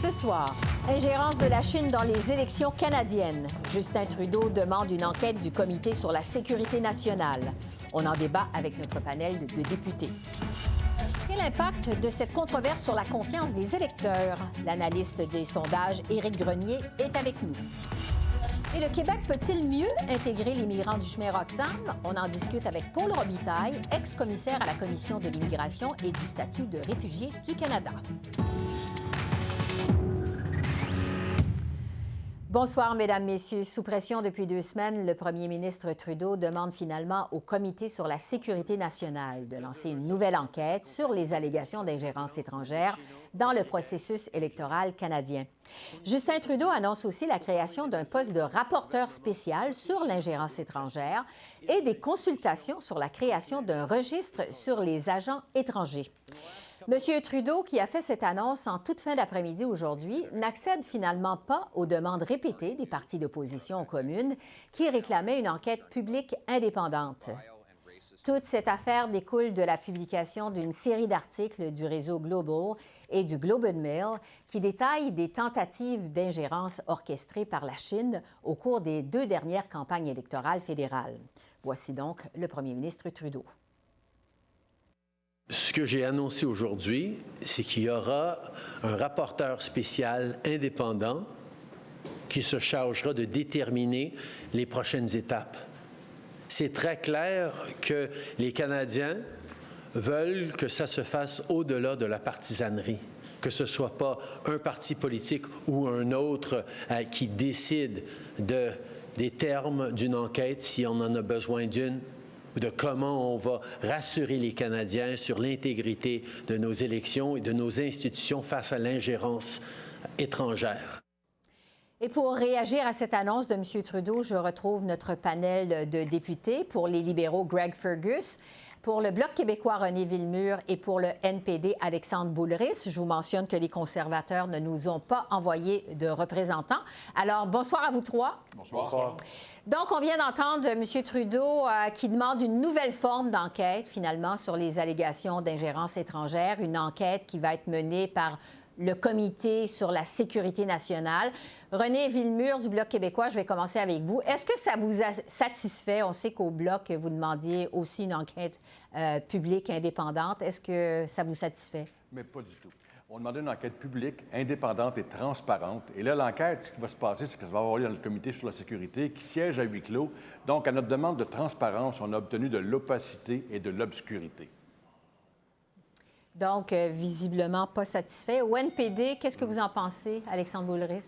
Ce soir, ingérence de la Chine dans les élections canadiennes. Justin Trudeau demande une enquête du Comité sur la sécurité nationale. On en débat avec notre panel de députés. Quel impact de cette controverse sur la confiance des électeurs? L'analyste des sondages, Éric Grenier, est avec nous. Et le Québec peut-il mieux intégrer les migrants du chemin Roxham? On en discute avec Paul Robitaille, ex-commissaire à la Commission de l'immigration et du statut de réfugié du Canada. Bonsoir, Mesdames, Messieurs. Sous pression depuis 2 semaines, le premier ministre Trudeau demande finalement au Comité sur la sécurité nationale de lancer une nouvelle enquête sur les allégations d'ingérence étrangère dans le processus électoral canadien. Justin Trudeau annonce aussi la création d'un poste de rapporteur spécial sur l'ingérence étrangère et des consultations sur la création d'un registre sur les agents étrangers. M. Trudeau, qui a fait cette annonce en toute fin d'après-midi aujourd'hui, n'accède finalement pas aux demandes répétées des partis d'opposition aux communes qui réclamaient une enquête publique indépendante. Toute cette affaire découle de la publication d'une série d'articles du réseau Global et du Globe and Mail qui détaillent des tentatives d'ingérence orchestrées par la Chine au cours des 2 dernières campagnes électorales fédérales. Voici donc le premier ministre Trudeau. Ce que j'ai annoncé aujourd'hui, c'est qu'il y aura un rapporteur spécial indépendant qui se chargera de déterminer les prochaines étapes. C'est très clair que les Canadiens veulent que ça se fasse au-delà de la partisanerie, que ce ne soit pas un parti politique ou un autre qui décide des termes d'une enquête, si on en a besoin d'une, de comment on va rassurer les Canadiens sur l'intégrité de nos élections et de nos institutions face à l'ingérence étrangère. Et pour réagir à cette annonce de M. Trudeau, je retrouve notre panel de députés. Pour les libéraux, Greg Fergus. Pour le Bloc québécois, René Villemur. Et pour le NPD, Alexandre Boulris. Je vous mentionne que les conservateurs ne nous ont pas envoyé de représentants. Alors, bonsoir à vous 3. Bonsoir. Donc, on vient d'entendre M. Trudeau qui demande une nouvelle forme d'enquête, finalement, sur les allégations d'ingérence étrangère, une enquête qui va être menée par le Comité sur la sécurité nationale. René Villemur du Bloc québécois, je vais commencer avec vous. Est-ce que ça vous a satisfait? On sait qu'au Bloc, vous demandiez aussi une enquête publique indépendante. Est-ce que ça vous satisfait? Mais pas du tout. On demandait une enquête publique, indépendante et transparente. Et là, l'enquête, ce qui va se passer, c'est que ça va avoir lieu dans le Comité sur la sécurité qui siège à huis clos. Donc, à notre demande de transparence, on a obtenu de l'opacité et de l'obscurité. Donc, visiblement pas satisfait. Au NPD, qu'est-ce que vous en pensez, Alexandre Boulris?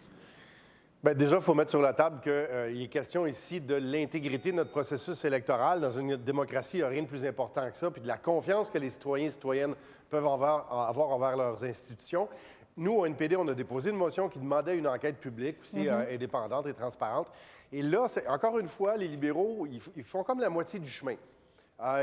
Bien, déjà, il faut mettre sur la table qu'il est question ici de l'intégrité de notre processus électoral. Dans une démocratie, il n'y a rien de plus important que ça, puis de la confiance que les citoyens et citoyennes peuvent avoir envers leurs institutions. Nous, au NPD, on a déposé une motion qui demandait une enquête publique, aussi indépendante et transparente. Et là, encore une fois, les libéraux, ils font comme la moitié du chemin.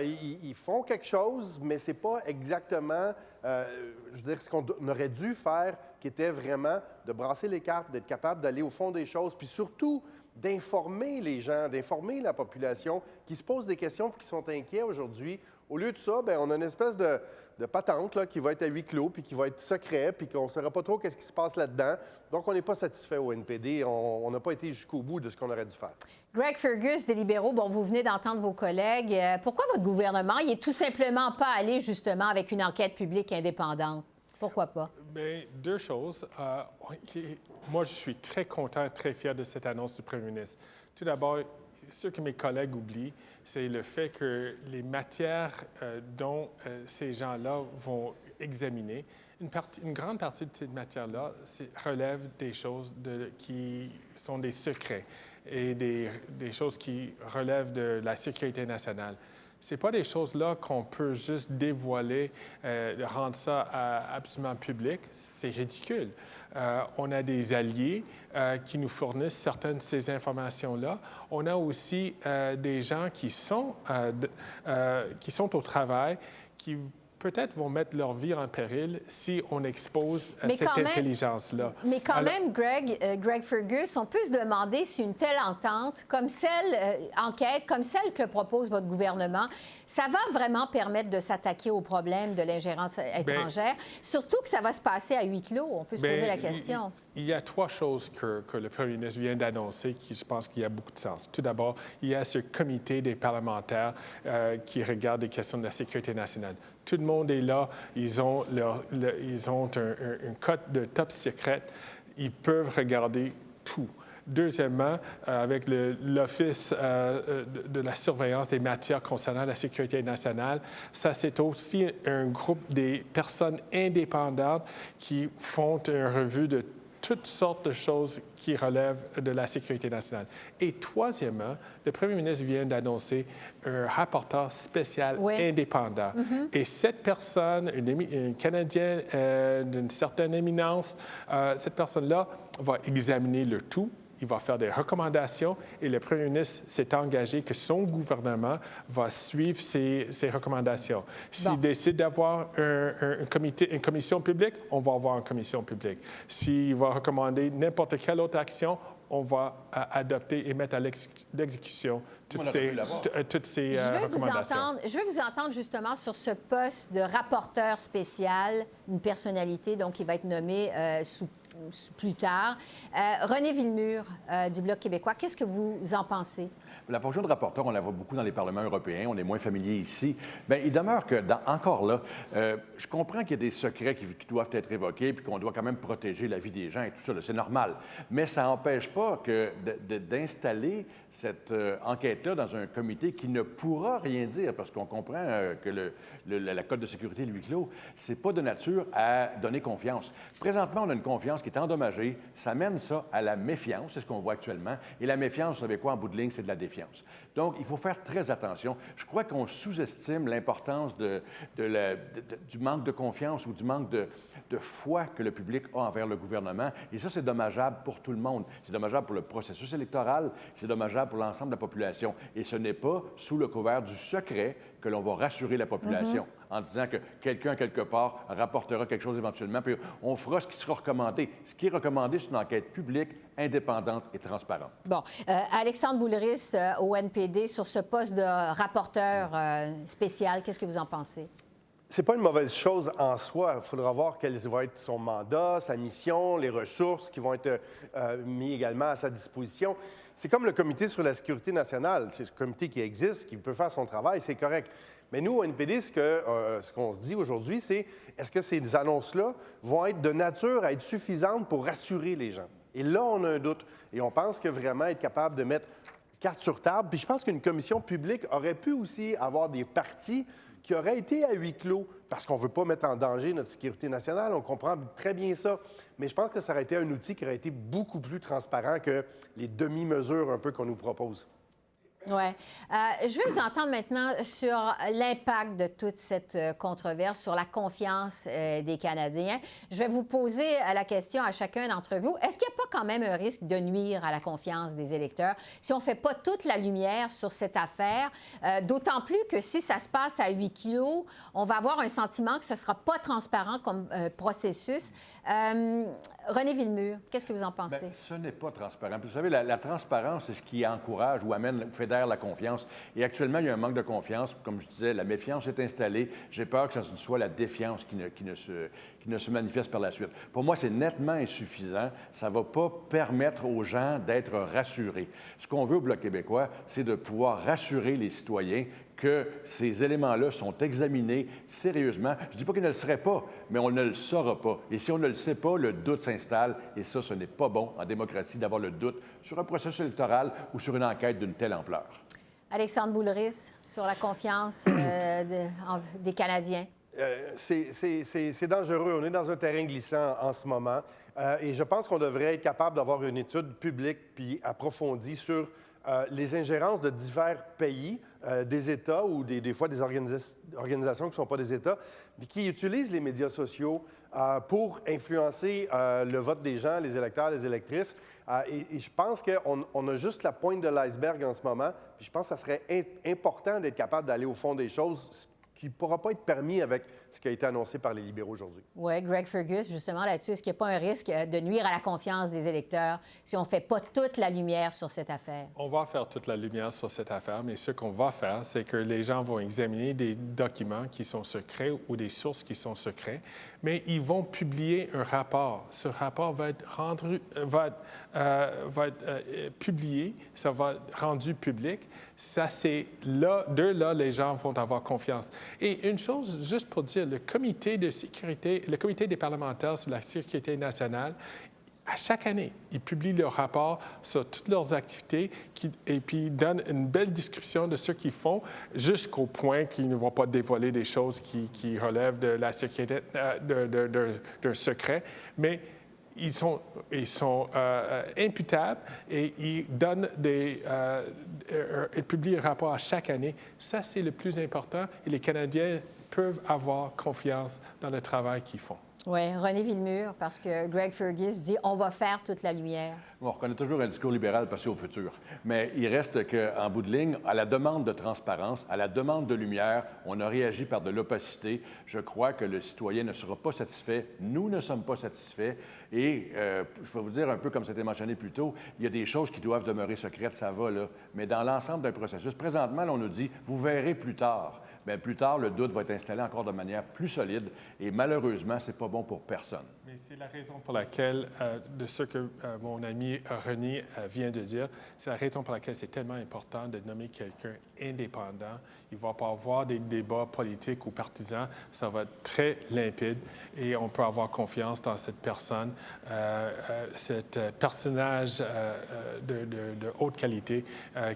Ils font quelque chose, mais ce n'est pas exactement, je veux dire, ce qu'on aurait dû faire, qui était vraiment de brasser les cartes, d'être capable d'aller au fond des choses, puis surtout d'informer les gens, d'informer la population qui se pose des questions et qui sont inquiets aujourd'hui. Au lieu de ça, bien, on a une espèce de patente là, qui va être à huis clos, puis qui va être secret, puis qu'on ne saura pas trop qu'est-ce qui se passe là-dedans. Donc, on n'est pas satisfait au NPD. On n'a pas été jusqu'au bout de ce qu'on aurait dû faire. Greg Fergus, des libéraux, bon, vous venez d'entendre vos collègues. Pourquoi votre gouvernement n'est tout simplement pas allé justement avec une enquête publique indépendante? Pourquoi pas? Bien, 2 choses. Moi, je suis très content, très fier de cette annonce du premier ministre. Tout d'abord, ce que mes collègues oublient, c'est le fait que les matières dont ces gens-là vont examiner, une grande partie de ces matières-là relève des choses qui sont des secrets et des choses qui relèvent de la sécurité nationale. Ce n'est pas des choses-là qu'on peut juste dévoiler, rendre ça absolument public. C'est ridicule. On a des alliés qui nous fournissent certaines de ces informations-là. On a aussi des gens qui sont au travail, qui peut-être vont mettre leur vie en péril si on expose Mais cette quand même- intelligence-là. Mais quand Alors- même, Greg Fergus, on peut se demander si une telle entente, comme celle, enquête, comme celle que propose votre gouvernement, ça va vraiment permettre de s'attaquer au problème de l'ingérence étrangère, surtout que ça va se passer à huis clos. On peut se poser la question. Il y a trois choses que le premier ministre vient d'annoncer qui, je pense, qu'il y a beaucoup de sens. Tout d'abord, il y a ce comité des parlementaires qui regarde les questions de la sécurité nationale. Tout le monde est là. Ils ont un code de top secret. Ils peuvent regarder tout. Deuxièmement, avec l'Office de la surveillance des matières concernant la sécurité nationale, ça, c'est aussi un groupe des personnes indépendantes qui font une revue de toutes sortes de choses qui relèvent de la sécurité nationale. Et troisièmement, le premier ministre vient d'annoncer un rapporteur spécial indépendant. Et cette personne, un Canadien d'une certaine éminence, cette personne-là va examiner le tout. Il va faire des recommandations et le premier ministre s'est engagé que son gouvernement va suivre ces recommandations. S'il décide d'avoir une commission publique, on va avoir une commission publique. S'il va recommander n'importe quelle autre action, on va adopter et mettre à l'exécution toutes ces recommandations. Je veux vous entendre justement sur ce poste de rapporteur spécial, une personnalité donc qui va être nommée plus tard. René Villemur, du Bloc québécois, qu'est-ce que vous en pensez? La fonction de rapporteur, on la voit beaucoup dans les parlements européens, on est moins familier ici. Bien, il demeure que, encore là, je comprends qu'il y a des secrets qui doivent être évoqués puis qu'on doit quand même protéger la vie des gens et tout ça, c'est normal. Mais ça n'empêche pas d'installer cette enquête-là dans un comité qui ne pourra rien dire, parce qu'on comprend que la Code de sécurité de huis clos, c'est pas de nature à donner confiance. Présentement, on a une confiance qui est endommagée. Ça mène ça à la méfiance, c'est ce qu'on voit actuellement. Et la méfiance, vous savez quoi, en bout de ligne, c'est de la défiance. Donc, il faut faire très attention. Je crois qu'on sous-estime l'importance du manque de confiance ou du manque de foi que le public a envers le gouvernement. Et ça, c'est dommageable pour tout le monde. C'est dommageable pour le processus électoral, c'est dommageable pour l'ensemble de la population. Et ce n'est pas sous le couvert du secret que l'on va rassurer la population en disant que quelqu'un, quelque part, rapportera quelque chose éventuellement, puis on fera ce qui sera recommandé. Ce qui est recommandé, c'est une enquête publique, indépendante et transparente. Bon. Alexandre Boulris, au NPD, sur ce poste de rapporteur spécial, qu'est-ce que vous en pensez? C'est pas une mauvaise chose en soi. Il faudra voir quel va être son mandat, sa mission, les ressources qui vont être mises également à sa disposition. C'est comme le Comité sur la sécurité nationale. C'est le comité qui existe, qui peut faire son travail, c'est correct. Mais nous, au NPD, ce qu'on se dit aujourd'hui, c'est est-ce que ces annonces-là vont être de nature à être suffisantes pour rassurer les gens? Et là, on a un doute. Et on pense que vraiment être capable de mettre carte sur table. Puis je pense qu'une commission publique aurait pu aussi avoir des parties qui auraient été à huis clos, parce qu'on ne veut pas mettre en danger notre sécurité nationale. On comprend très bien ça. Mais je pense que ça aurait été un outil qui aurait été beaucoup plus transparent que les demi-mesures un peu qu'on nous propose. Oui. Je vais vous entendre maintenant sur l'impact de toute cette controverse sur la confiance des Canadiens. Je vais vous poser la question à chacun d'entre vous. Est-ce qu'il n'y a pas quand même un risque de nuire à la confiance des électeurs si on ne fait pas toute la lumière sur cette affaire? D'autant plus que si ça se passe à huis clos, on va avoir un sentiment que ce ne sera pas transparent comme processus. René Villemur, qu'est-ce que vous en pensez? Bien, ce n'est pas transparent. Puis, vous savez, la transparence, c'est ce qui encourage ou amène, ou fédère la confiance. Et actuellement, il y a un manque de confiance. Comme je disais, la méfiance est installée. J'ai peur que ce soit la défiance qui ne se manifeste par la suite. Pour moi, c'est nettement insuffisant. Ça ne va pas permettre aux gens d'être rassurés. Ce qu'on veut au Bloc québécois, c'est de pouvoir rassurer les citoyens que ces éléments-là sont examinés sérieusement. Je ne dis pas qu'ils ne le seraient pas, mais on ne le saura pas. Et si on ne le sait pas, le doute s'installe. Et ça, ce n'est pas bon en démocratie d'avoir le doute sur un processus électoral ou sur une enquête d'une telle ampleur. Alexandre Boulris, sur la confiance des Canadiens. C'est dangereux. On est dans un terrain glissant en ce moment. Et je pense qu'on devrait être capable d'avoir une étude publique puis approfondie sur les ingérences de divers pays, des États ou des fois des organisations qui ne sont pas des États, mais qui utilisent les médias sociaux pour influencer le vote des gens, les électeurs, les électrices. Et je pense qu'on a juste la pointe de l'iceberg en ce moment. Puis je pense que ça serait important d'être capable d'aller au fond des choses, qui ne pourra pas être permis avec ce qui a été annoncé par les libéraux aujourd'hui. Oui, Greg Fergus, justement, là-dessus, est-ce qu'il n'y a pas un risque de nuire à la confiance des électeurs si on ne fait pas toute la lumière sur cette affaire? On va faire toute la lumière sur cette affaire, mais ce qu'on va faire, c'est que les gens vont examiner des documents qui sont secrets ou des sources qui sont secrets, mais ils vont publier un rapport. Ce rapport va être publié, ça va être rendu public. Ça, c'est là, les gens vont avoir confiance. Et une chose, juste pour dire, le comité de sécurité, le comité des parlementaires sur la sécurité nationale, à chaque année, ils publient leur rapport sur toutes leurs activités et puis ils donnent une belle description de ce qu'ils font jusqu'au point qu'ils ne vont pas dévoiler des choses qui relèvent de la sécurité, d'un secret. Mais ils sont imputables et ils publient un rapport à chaque année. Ça, c'est le plus important et les Canadiens peuvent avoir confiance dans le travail qu'ils font. Oui, René Villemure, parce que Greg Fergus dit « on va faire toute la lumière ». On reconnaît toujours un discours libéral passé au futur. Mais il reste qu'en bout de ligne, à la demande de transparence, à la demande de lumière, on a réagi par de l'opacité. Je crois que le citoyen ne sera pas satisfait. Nous ne sommes pas satisfaits. Et je vais vous dire un peu comme c'était mentionné plus tôt, il y a des choses qui doivent demeurer secrètes, ça va, là. Mais dans l'ensemble d'un processus, présentement, là, on nous dit « vous verrez plus tard ». Bien, plus tard, le doute va être installé encore de manière plus solide et malheureusement, ce n'est pas bon pour personne. Mais c'est la raison pour laquelle, de ce que mon ami René vient de dire, c'est la raison pour laquelle c'est tellement important de nommer quelqu'un indépendant. Il ne va pas avoir des débats politiques ou partisans. Ça va être très limpide et on peut avoir confiance dans cette personne, cet personnage de haute qualité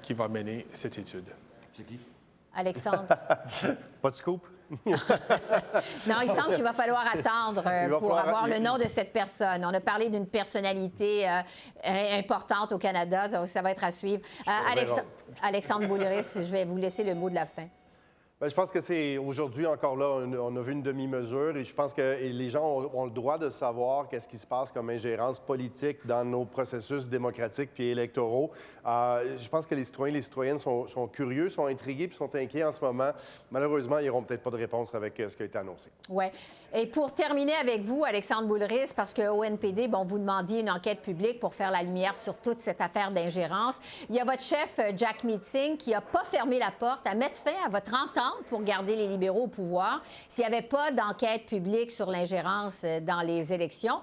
qui va mener cette étude. C'est qui? Alexandre? Pas de scoop? Non, il semble qu'il va falloir attendre pour avoir le nom de cette personne. On a parlé d'une personnalité importante au Canada, donc ça va être à suivre. Alexandre Boulris, je vais vous laisser le mot de la fin. Bien, je pense que c'est aujourd'hui encore là, on a vu une demi-mesure et je pense que les gens ont le droit de savoir qu'est-ce qui se passe comme ingérence politique dans nos processus démocratiques puis électoraux. Je pense que les citoyens et les citoyennes sont curieux, sont intrigués puis sont inquiets en ce moment. Malheureusement, ils n'auront peut-être pas de réponse avec ce qui a été annoncé. Oui. Et pour terminer avec vous, Alexandre Boulris, parce qu'au NPD, bon, vous demandiez une enquête publique pour faire la lumière sur toute cette affaire d'ingérence. Il y a votre chef, Jack Meeting, qui n'a pas fermé la porte à mettre fin à votre entente pour garder les libéraux au pouvoir s'il n'y avait pas d'enquête publique sur l'ingérence dans les élections.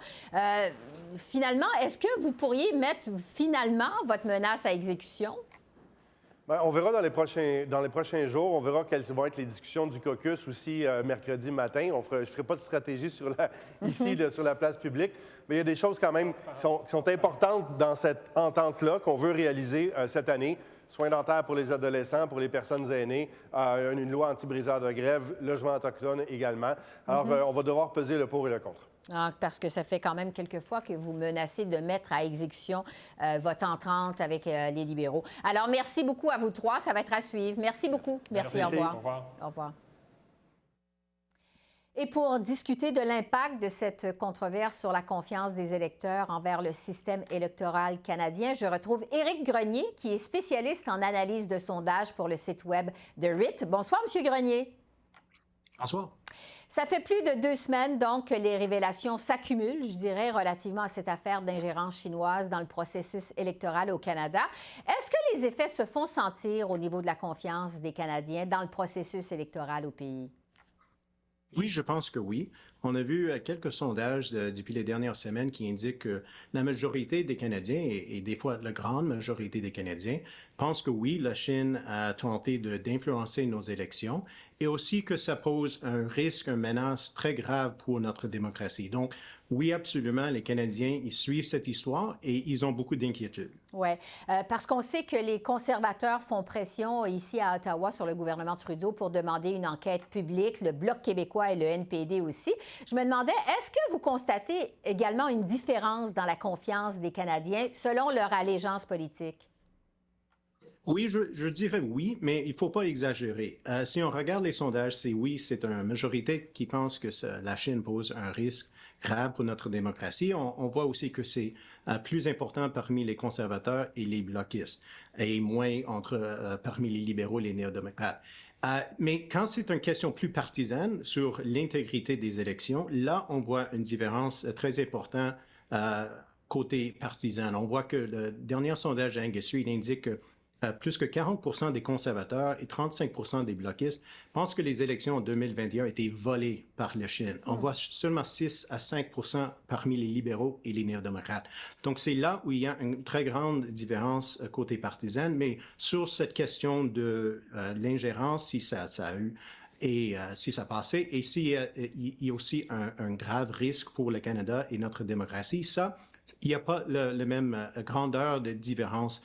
Finalement, est-ce que vous pourriez mettre finalement votre menace à exécution? Bien, on verra dans les prochains jours. On verra quelles vont être les discussions du caucus aussi mercredi matin. Je ne ferai pas de stratégie ici sur la place publique, mais il y a des choses quand même qui sont importantes dans cette entente-là qu'on veut réaliser cette année. Soins dentaires pour les adolescents, pour les personnes aînées, une loi anti-briseur de grève, logement autochtone également. Alors, on va devoir peser le pour et le contre. Parce que ça fait quand même quelques fois que vous menacez de mettre à exécution votre entente avec les libéraux. Alors, merci beaucoup à vous trois. Ça va être à suivre. Merci beaucoup. Merci. Au revoir. Au revoir. Au revoir. Et pour discuter de l'impact de cette controverse sur la confiance des électeurs envers le système électoral canadien, je retrouve Éric Grenier, qui est spécialiste en analyse de sondage pour le site web de RIT. Bonsoir, M. Grenier. Bonsoir. Ça fait plus de 2 semaines, donc, que les révélations s'accumulent, je dirais, relativement à cette affaire d'ingérence chinoise dans le processus électoral au Canada. Est-ce que les effets se font sentir au niveau de la confiance des Canadiens dans le processus électoral au pays? Oui, je pense que oui. On a vu quelques sondages depuis les dernières semaines qui indiquent que la majorité des Canadiens, et des fois la grande majorité des Canadiens, pensent que oui, la Chine a tenté d'influencer nos élections et aussi que ça pose un risque, une menace très grave pour notre démocratie. Donc, oui, absolument, les Canadiens, ils suivent cette histoire et ils ont beaucoup d'inquiétudes. Oui, parce qu'on sait que les conservateurs font pression ici à Ottawa sur le gouvernement Trudeau pour demander une enquête publique, le Bloc québécois et le NPD aussi. Je me demandais, est-ce que vous constatez également une différence dans la confiance des Canadiens selon leur allégeance politique? Oui, je dirais oui, mais il ne faut pas exagérer. Si on regarde les sondages, c'est une majorité qui pense que la Chine pose un risque grave pour notre démocratie. On voit aussi que c'est plus important parmi les conservateurs et les bloquistes, et moins parmi les libéraux et les néo-démocrates. Mais quand c'est une question plus partisane sur l'intégrité des élections, là, on voit une différence très importante côté partisan. On voit que le dernier sondage d'Angus Street indique que plus que 40 des conservateurs et 35 des bloquistes pensent que les élections en 2021 étaient volées par la Chine. On voit seulement 6 à 5 parmi les libéraux et les néo-démocrates. Donc, c'est là où il y a une très grande différence côté partisan. Mais sur cette question de l'ingérence, si ça a eu et si ça passait, et s'il y a aussi un grave risque pour le Canada et notre démocratie, ça, il n'y a pas la même grandeur de différence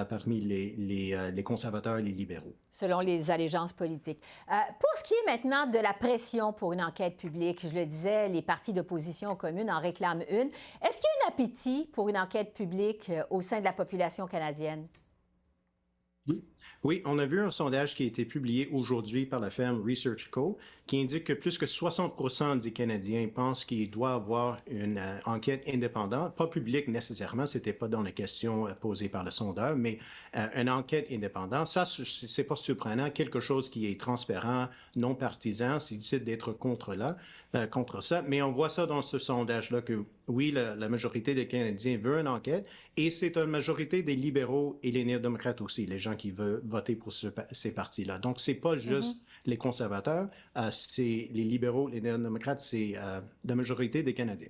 parmi les conservateurs et les libéraux. Selon les allégeances politiques. Pour ce qui est maintenant de la pression pour une enquête publique, je le disais, les partis d'opposition communes en réclament une. Est-ce qu'il y a un appétit pour une enquête publique au sein de la population canadienne? Oui, on a vu un sondage qui a été publié aujourd'hui par la firme Research Co. qui indique que plus que 60 des Canadiens pensent qu'il doit y avoir une enquête indépendante, pas publique nécessairement, ce n'était pas dans la question posée par le sondeur, mais une enquête indépendante. Ça, c'est pas surprenant, quelque chose qui est transparent, non partisan, s'ils décident d'être contre ça. Mais on voit ça dans ce sondage-là que oui, la majorité des Canadiens veut une enquête et c'est une majorité des libéraux et les néo-démocrates aussi, les gens qui veulent voter pour ces partis-là. Donc, c'est pas juste les conservateurs, c'est les libéraux, les néo-démocrates, c'est la majorité des Canadiens.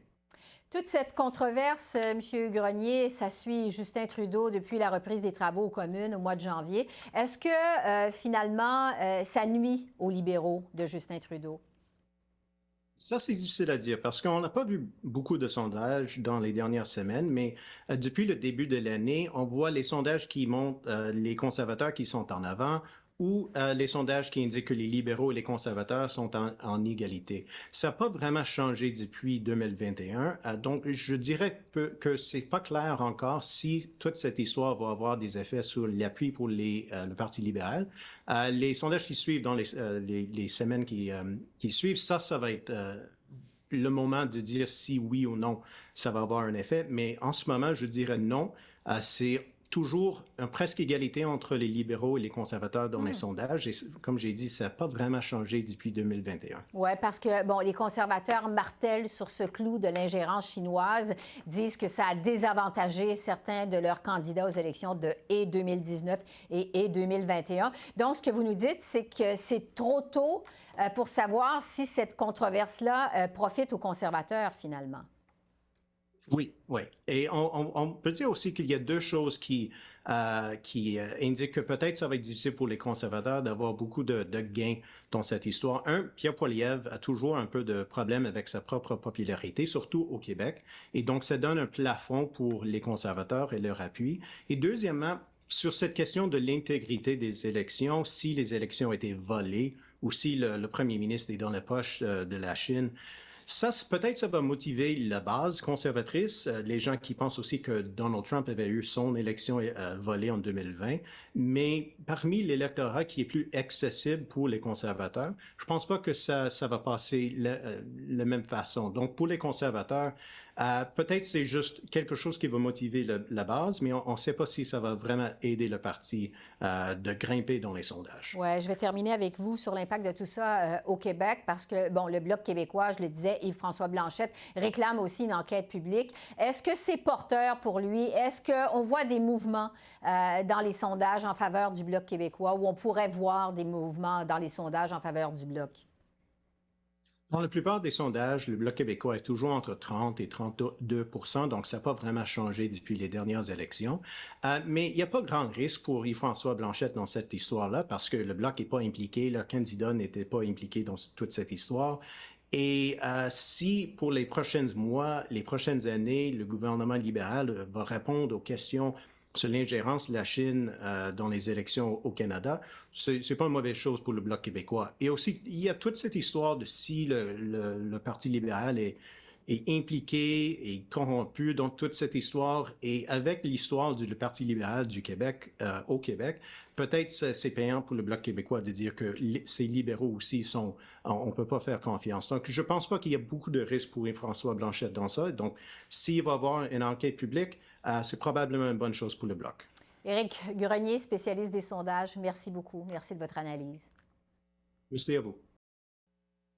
Toute cette controverse, M. Grenier, ça suit Justin Trudeau depuis la reprise des travaux aux communes au mois de janvier. Est-ce que, finalement, ça nuit aux libéraux de Justin Trudeau? Ça, c'est difficile à dire parce qu'on n'a pas vu beaucoup de sondages dans les dernières semaines, mais depuis le début de l'année, on voit les sondages qui montrent les conservateurs qui sont en avant ou les sondages qui indiquent que les libéraux et les conservateurs sont en égalité. Ça n'a pas vraiment changé depuis 2021, donc je dirais que c'est pas clair encore si toute cette histoire va avoir des effets sur l'appui pour le Parti libéral. Les sondages qui suivent dans les semaines qui suivent, ça va être le moment de dire si oui ou non ça va avoir un effet, mais en ce moment, je dirais non. C'est toujours une presque égalité entre les libéraux et les conservateurs dans les sondages. Et comme j'ai dit, ça n'a pas vraiment changé depuis 2021. Oui, parce que, bon, les conservateurs martèlent sur ce clou de l'ingérence chinoise, disent que ça a désavantagé certains de leurs candidats aux élections de 2019 et 2021. Donc, ce que vous nous dites, c'est que c'est trop tôt pour savoir si cette controverse-là profite aux conservateurs, finalement. Oui. Et on peut dire aussi qu'il y a deux choses qui indiquent que peut-être ça va être difficile pour les conservateurs d'avoir beaucoup de gains dans cette histoire. Un, Pierre Poilievre a toujours un peu de problème avec sa propre popularité, surtout au Québec. Et donc, ça donne un plafond pour les conservateurs et leur appui. Et deuxièmement, sur cette question de l'intégrité des élections, si les élections étaient volées ou si le premier ministre est dans la poche de la Chine, ça, peut-être ça va motiver la base conservatrice, les gens qui pensent aussi que Donald Trump avait eu son élection volée en 2020, mais parmi l'électorat qui est plus accessible pour les conservateurs, je ne pense pas que ça va passer de la même façon. Donc, pour les conservateurs, peut-être c'est juste quelque chose qui va motiver la base, mais on ne sait pas si ça va vraiment aider le parti de grimper dans les sondages. Oui, je vais terminer avec vous sur l'impact de tout ça au Québec parce que, bon, le Bloc québécois, je le disais, Yves-François Blanchet réclame aussi une enquête publique. Est-ce que c'est porteur pour lui? Est-ce qu'on voit des mouvements dans les sondages en faveur du Bloc québécois ou on pourrait voir des mouvements dans les sondages en faveur du Bloc? Dans la plupart des sondages, le Bloc québécois est toujours entre 30 et 32 %, donc ça n'a pas vraiment changé depuis les dernières élections. Mais il n'y a pas grand risque pour Yves-François Blanchet dans cette histoire-là parce que le Bloc n'est pas impliqué, leur candidat n'était pas impliqué dans toute cette histoire. Et si pour les prochains mois, les prochaines années, le gouvernement libéral va répondre aux questions sur l'ingérence de la Chine dans les élections au Canada, c'est pas une mauvaise chose pour le Bloc québécois. Et aussi, il y a toute cette histoire de si le Parti libéral est impliqué et corrompu dans toute cette histoire. Et avec l'histoire du Parti libéral du Québec au Québec, peut-être c'est payant pour le Bloc québécois de dire que ces libéraux aussi on ne peut pas faire confiance. Donc, je ne pense pas qu'il y a beaucoup de risques pour Yves-François Blanchet dans ça. Donc, s'il va y avoir une enquête publique, c'est probablement une bonne chose pour le Bloc. Éric Grenier, spécialiste des sondages, merci beaucoup. Merci de votre analyse. Merci à vous.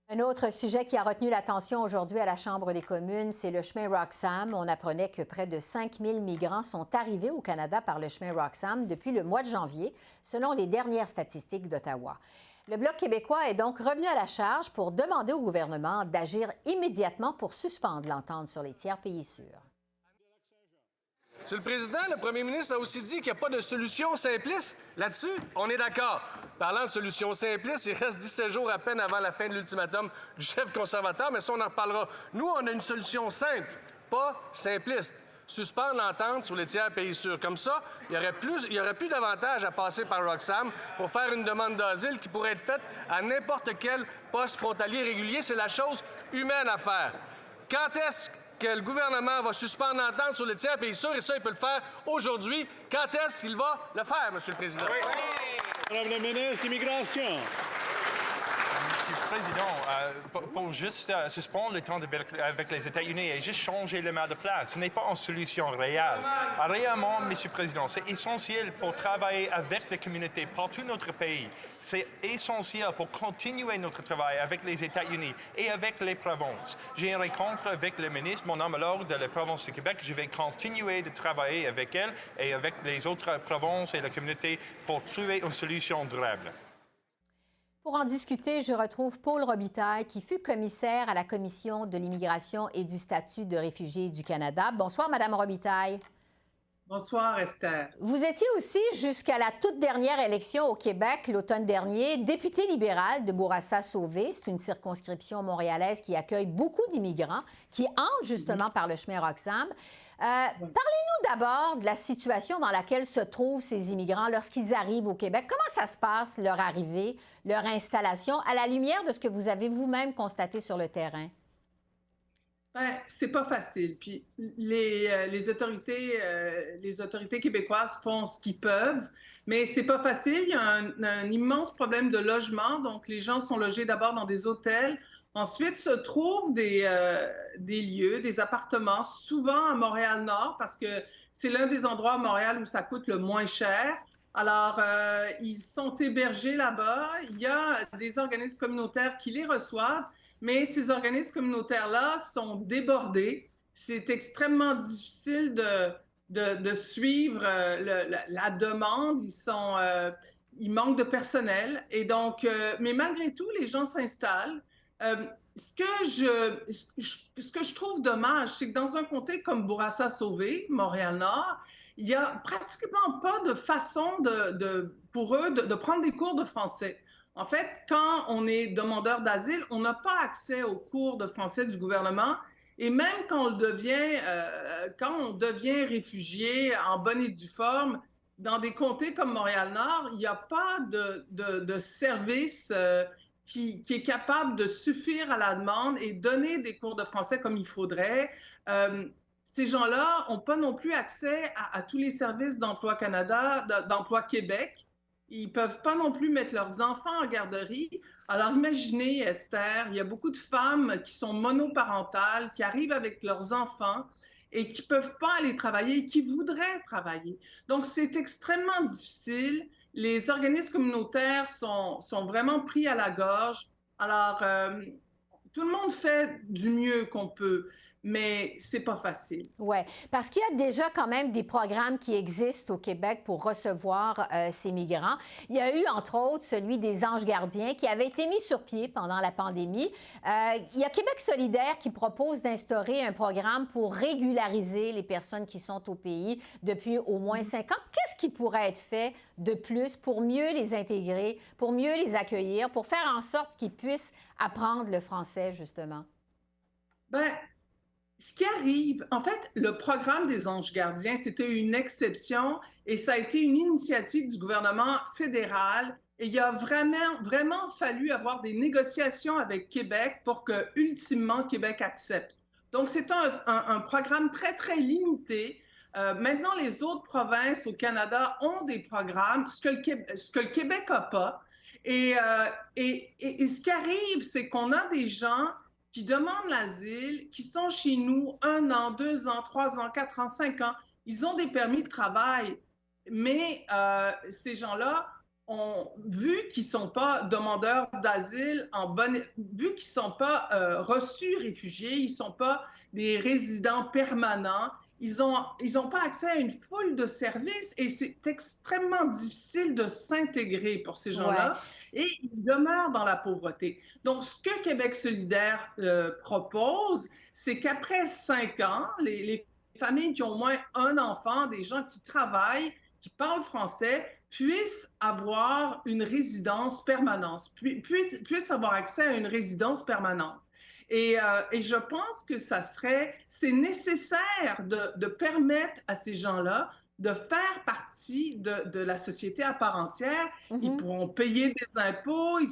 Un autre sujet qui a retenu l'attention aujourd'hui à la Chambre des communes, c'est le chemin Roxham. On apprenait que près de 5 000 migrants sont arrivés au Canada par le chemin Roxham depuis le mois de janvier, selon les dernières statistiques d'Ottawa. Le Bloc québécois est donc revenu à la charge pour demander au gouvernement d'agir immédiatement pour suspendre l'entente sur les tiers pays sûrs. Monsieur le Président, le premier ministre a aussi dit qu'il n'y a pas de solution simpliste. Là-dessus, on est d'accord. Parlant de solution simpliste, il reste 17 jours à peine avant la fin de l'ultimatum du chef conservateur, mais ça, on en reparlera. Nous, on a une solution simple, pas simpliste. Suspendre l'entente sur les tiers pays sûrs. Comme ça, il y aurait plus d'avantage à passer par Roxham pour faire une demande d'asile qui pourrait être faite à n'importe quel poste frontalier régulier. C'est la chose humaine à faire. Quand est-ce que le gouvernement va suspendre l'entente sur les tiers pays sûrs, et ça, il peut le faire aujourd'hui. Quand est-ce qu'il va le faire, Monsieur le Président? Oui. Madame la ministre de l'Immigration. Monsieur le Président, pour juste suspendre le temps avec les États-Unis et juste changer le map de place, ce n'est pas une solution réelle. Réellement, Monsieur le Président, c'est essentiel pour travailler avec les communautés partout notre pays. C'est essentiel pour continuer notre travail avec les États-Unis et avec les provinces. J'ai une rencontre avec le ministre, mon homologue de la province du Québec. Je vais continuer de travailler avec elle et avec les autres provinces et la communauté pour trouver une solution durable. Pour en discuter, je retrouve Paul Robitaille, qui fut commissaire à la Commission de l'immigration et du statut de réfugié du Canada. Bonsoir, Madame Robitaille. Bonsoir, Esther. Vous étiez aussi, jusqu'à la toute dernière élection au Québec, l'automne dernier, député libéral de Bourassa-Sauvé. C'est une circonscription montréalaise qui accueille beaucoup d'immigrants qui entrent justement par le chemin Roxham. Parlez-nous d'abord de la situation dans laquelle se trouvent ces immigrants lorsqu'ils arrivent au Québec. Comment ça se passe, leur arrivée, leur installation, à la lumière de ce que vous avez vous-même constaté sur le terrain? Bien, c'est pas facile. Puis les autorités québécoises font ce qu'ils peuvent, mais c'est pas facile. Il y a un immense problème de logement. Donc, les gens sont logés d'abord dans des hôtels. Ensuite, se trouvent des lieux, des appartements, souvent à Montréal-Nord, parce que c'est l'un des endroits à Montréal où ça coûte le moins cher. Alors, ils sont hébergés là-bas. Il y a des organismes communautaires qui les reçoivent, mais ces organismes communautaires-là sont débordés. C'est extrêmement difficile de suivre la demande. Ils manquent de personnel. Et donc, mais malgré tout, les gens s'installent. Ce que je trouve dommage, c'est que dans un comté comme Bourassa-Sauvé, Montréal-Nord, il n'y a pratiquement pas de façon pour eux de prendre des cours de français. En fait, quand on est demandeur d'asile, on n'a pas accès aux cours de français du gouvernement. Et même quand on devient réfugié en bonne et due forme, dans des comtés comme Montréal-Nord, il n'y a pas de service qui est capable de suffire à la demande et donner des cours de français comme il faudrait. Ces gens-là n'ont pas non plus accès à tous les services d'Emploi Canada, d'Emploi Québec. Ils ne peuvent pas non plus mettre leurs enfants en garderie. Alors imaginez, Esther, il y a beaucoup de femmes qui sont monoparentales, qui arrivent avec leurs enfants et qui ne peuvent pas aller travailler et qui voudraient travailler. Donc c'est extrêmement difficile. Les organismes communautaires sont vraiment pris à la gorge. Alors, tout le monde fait du mieux qu'on peut, mais c'est pas facile. Oui, parce qu'il y a déjà quand même des programmes qui existent au Québec pour recevoir ces migrants. Il y a eu, entre autres, celui des Anges gardiens qui avait été mis sur pied pendant la pandémie. Il y a Québec solidaire qui propose d'instaurer un programme pour régulariser les personnes qui sont au pays depuis au moins 5 ans. Qu'est-ce qui pourrait être fait de plus pour mieux les intégrer, pour mieux les accueillir, pour faire en sorte qu'ils puissent apprendre le français, justement? Bien, ce qui arrive, en fait, le programme des Anges gardiens, c'était une exception et ça a été une initiative du gouvernement fédéral. Et il a vraiment fallu avoir des négociations avec Québec pour que, ultimement, Québec accepte. Donc, c'est un programme très, très limité. Maintenant, les autres provinces au Canada ont des programmes, ce que le Québec n'a pas. Et ce qui arrive, c'est qu'on a des gens qui demandent l'asile, qui sont chez nous 1 an, 2 ans, 3 ans, 4 ans, 5 ans. Ils ont des permis de travail, mais ces gens-là vu qu'ils ne sont pas demandeurs d'asile, vu qu'ils ne sont pas reçus réfugiés, ils ne sont pas des résidents permanents, ils n'ont pas accès à une foule de services et c'est extrêmement difficile de s'intégrer pour ces gens-là et ils demeurent dans la pauvreté. Donc, ce que Québec solidaire propose, c'est qu'après 5 ans, les familles qui ont au moins un enfant, des gens qui travaillent, qui parlent français, puissent avoir une résidence permanente, puissent avoir accès à une résidence permanente. Et je pense que c'est nécessaire de permettre à ces gens-là de faire partie de la société à part entière. Ils pourront payer des impôts, ils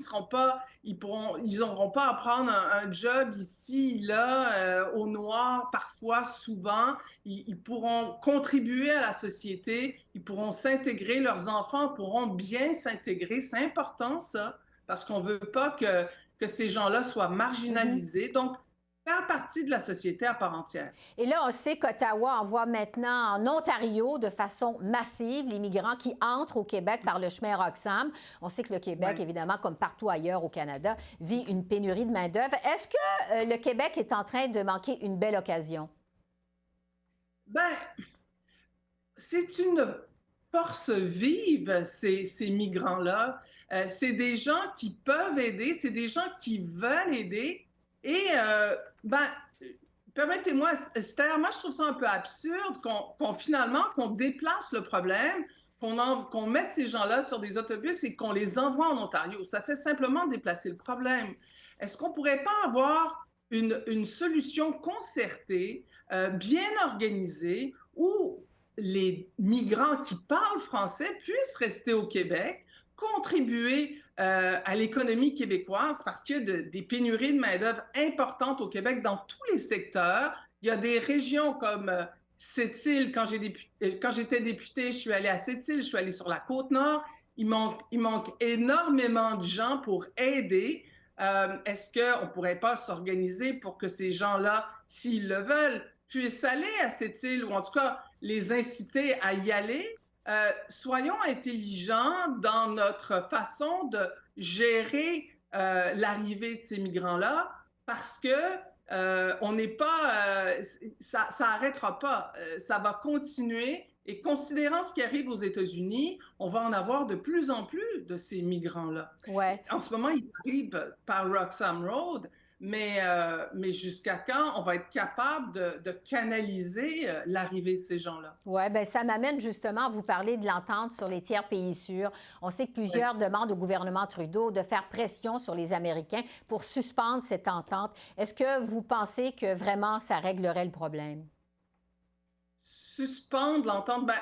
n'auront pas à prendre un job ici, là, au noir, parfois, souvent. Ils pourront contribuer à la société, ils pourront s'intégrer, leurs enfants pourront bien s'intégrer. C'est important, ça, parce qu'on ne veut pas que ces gens-là soient marginalisés. Donc, faire partie de la société à part entière. Et là, on sait qu'Ottawa envoie maintenant en Ontario de façon massive les migrants qui entrent au Québec par le chemin Roxham. On sait que le Québec, évidemment, comme partout ailleurs au Canada, vit une pénurie de main-d'œuvre. Est-ce que le Québec est en train de manquer une belle occasion? Bien, c'est une force vive, ces migrants-là. C'est des gens qui peuvent aider, c'est des gens qui veulent aider. Et, permettez-moi, Esther, moi, je trouve ça un peu absurde qu'on déplace le problème, qu'on mette ces gens-là sur des autobus et qu'on les envoie en Ontario. Ça fait simplement déplacer le problème. Est-ce qu'on ne pourrait pas avoir une solution concertée, bien organisée, où les migrants qui parlent français puissent rester au Québec, contribuer à l'économie québécoise parce qu'il y a des pénuries de main-d'œuvre importantes au Québec dans tous les secteurs. Il y a des régions comme Sept-Îles. Quand j'étais députée, je suis allée à Sept-Îles, je suis allée sur la Côte-Nord. Il manque énormément de gens pour aider. Est-ce qu'on ne pourrait pas s'organiser pour que ces gens-là, s'ils le veulent, puissent aller à Sept-Îles ou en tout cas les inciter à y aller? Soyons intelligents dans notre façon de gérer l'arrivée de ces migrants-là parce que on n'est pas, ça n'arrêtera pas, ça va continuer. Et considérant ce qui arrive aux États-Unis, on va en avoir de plus en plus de ces migrants-là. En ce moment, ils arrivent par Roxham Road. Mais jusqu'à quand on va être capable de canaliser l'arrivée de ces gens-là? Oui, bien, ça m'amène justement à vous parler de l'entente sur les tiers pays sûrs. On sait que plusieurs demandent au gouvernement Trudeau de faire pression sur les Américains pour suspendre cette entente. Est-ce que vous pensez que vraiment ça réglerait le problème? Suspendre l'entente? Bien,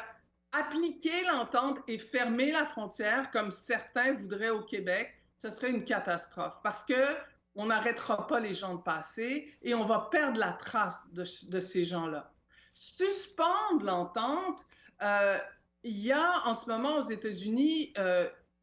appliquer l'entente et fermer la frontière comme certains voudraient au Québec, ce serait une catastrophe parce que on n'arrêtera pas les gens de passer et on va perdre la trace de ces gens-là. Suspendre l'entente, il y a en ce moment aux États-Unis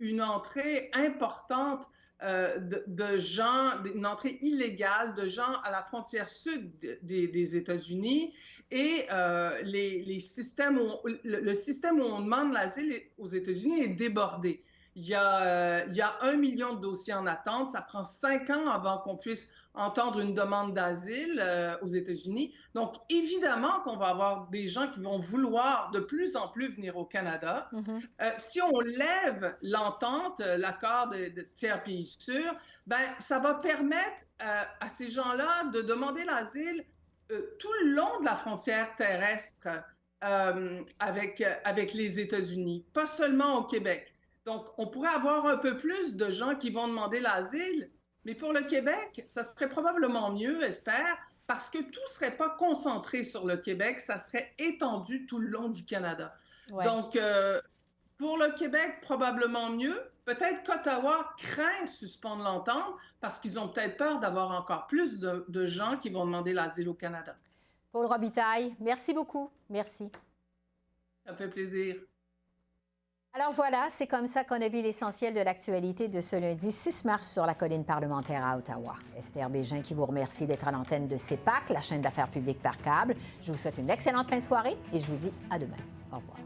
une entrée importante de gens, une entrée illégale de gens à la frontière sud des États-Unis et le système où on demande l'asile aux États-Unis est débordé. Il y a 1 million de dossiers en attente. Ça prend 5 ans avant qu'on puisse entendre une demande d'asile aux États-Unis. Donc, évidemment qu'on va avoir des gens qui vont vouloir de plus en plus venir au Canada. Si on lève l'entente, l'accord de tiers pays sûrs, ben, ça va permettre à ces gens-là de demander l'asile tout le long de la frontière terrestre avec les États-Unis, pas seulement au Québec. Donc, on pourrait avoir un peu plus de gens qui vont demander l'asile, mais pour le Québec, ça serait probablement mieux, Esther, parce que tout ne serait pas concentré sur le Québec, ça serait étendu tout le long du Canada. Donc, pour le Québec, probablement mieux. Peut-être qu'Ottawa craint suspendre l'entente parce qu'ils ont peut-être peur d'avoir encore plus de gens qui vont demander l'asile au Canada. Paul Robitaille, merci beaucoup. Merci. Ça fait plaisir. Alors voilà, c'est comme ça qu'on a vu l'essentiel de l'actualité de ce lundi 6 mars sur la colline parlementaire à Ottawa. Esther Bégin qui vous remercie d'être à l'antenne de CEPAC, la chaîne d'affaires publiques par câble. Je vous souhaite une excellente fin de soirée et je vous dis à demain. Au revoir.